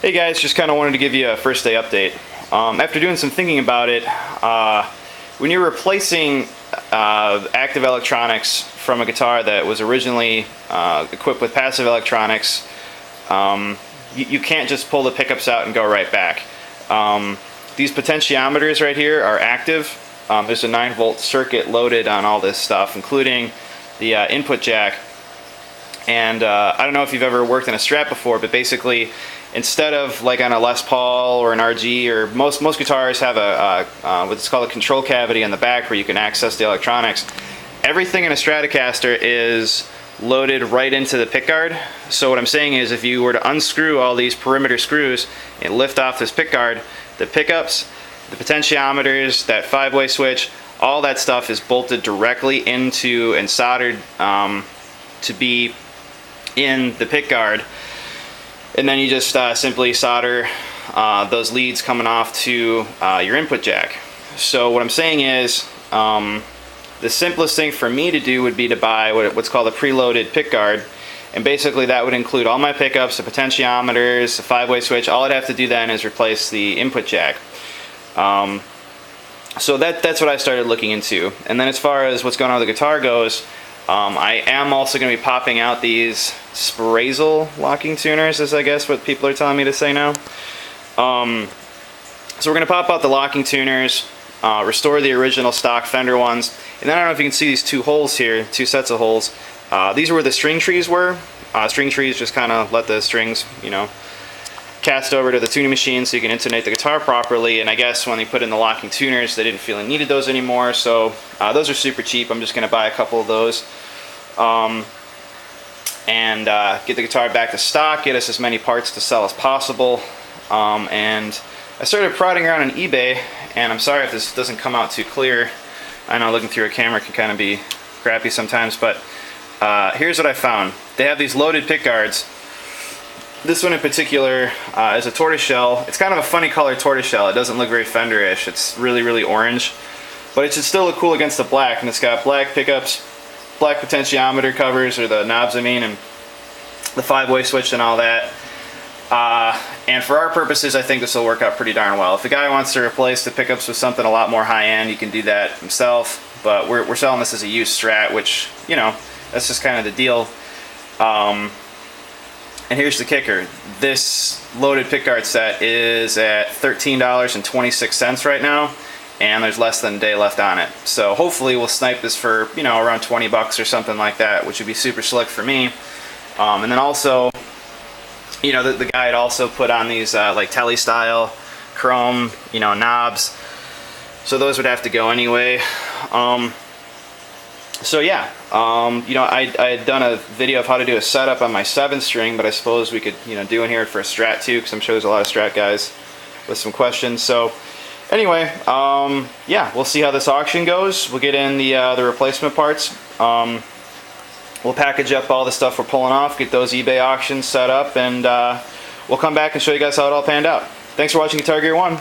Hey guys, just kind of wanted to give you a first day update. After doing some thinking about it, when you're replacing active electronics from a guitar that was originally equipped with passive electronics, you can't just pull the pickups out and go right back. These potentiometers right here are active. There's a 9-volt circuit loaded on all this stuff, including the input jack. And I don't know if you've ever worked in a Strat before, but basically, instead of like on a Les Paul or an RG, or most guitars have a what's called a control cavity in the back where you can access the electronics. Everything in a Stratocaster is loaded right into the pickguard. So what I'm saying is, if you were to unscrew all these perimeter screws and lift off this pickguard, the pickups, the potentiometers, that 5-way switch, all that stuff is bolted directly into and soldered to be in the pickguard, and then you just simply solder those leads coming off to your input jack. So what I'm saying is, the simplest thing for me to do would be to buy what's called a preloaded pickguard, and basically that would include all my pickups, the potentiometers, the 5-way switch. All I'd have to do then is replace the input jack. So that's what I started looking into. And then as far as what's going on with the guitar goes, I am also going to be popping out these Sprazel locking tuners, is I guess what people are telling me to say now. So we're going to pop out the locking tuners, restore the original stock Fender ones, and then I don't know if you can see these two holes here, two sets of holes. These are where the string trees were. String trees just kind of let the strings, cast over to the tuning machine so you can intonate the guitar properly, and I guess when they put in the locking tuners they didn't feel they needed those anymore, so those are super cheap. I'm just going to buy a couple of those and get the guitar back to stock, get us as many parts to sell as possible. And I started prodding around on eBay, and I'm sorry if this doesn't come out too clear. I know looking through a camera can kind of be crappy sometimes, but here's what I found. They have these loaded pickguards. This one in particular is a tortoiseshell. It's kind of a funny color tortoiseshell. It doesn't look very Fender-ish. It's really, really orange. But it should still look cool against the black. And it's got black pickups, black potentiometer covers, or the knobs I mean, and the 5-way switch and all that. And for our purposes, I think this will work out pretty darn well. If the guy wants to replace the pickups with something a lot more high-end, he can do that himself. But we're selling this as a used Strat, which, that's just kind of the deal. And here's the kicker. This loaded pickguard set is at $13.26 right now, and there's less than a day left on it. So hopefully we'll snipe this for, around 20 bucks or something like that, which would be super slick for me. And then also, the guy had also put on these like telly style chrome, knobs. So those would have to go anyway. So yeah, I had done a video of how to do a setup on my 7-string, but I suppose we could, do in here for a Strat too, because I'm sure there's a lot of Strat guys with some questions. So anyway, yeah, we'll see how this auction goes. We'll get in the replacement parts. We'll package up all the stuff we're pulling off, get those eBay auctions set up, and we'll come back and show you guys how it all panned out. Thanks for watching Guitar Gear 1.